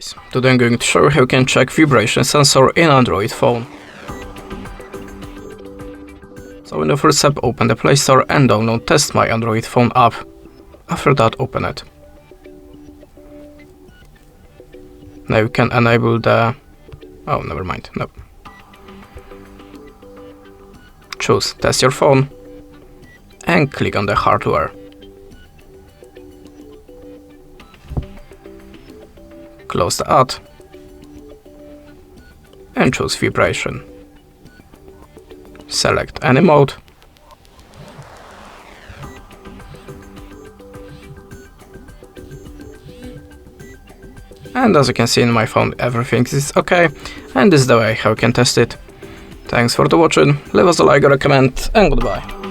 guys, today I'm going to show you how you can check vibration sensor in Android phone. So in the first step, open the Play Store and download Test My Android Phone app. After that, open it. Now you can enable the... oh, never mind, no. Choose Test Your Phone and click on the hardware. Close the ad and choose vibration. Select any mode and as you can see in my phone, everything is okay, and this is the way how you can test it. Thanks for watching, leave us a like or a comment, and goodbye.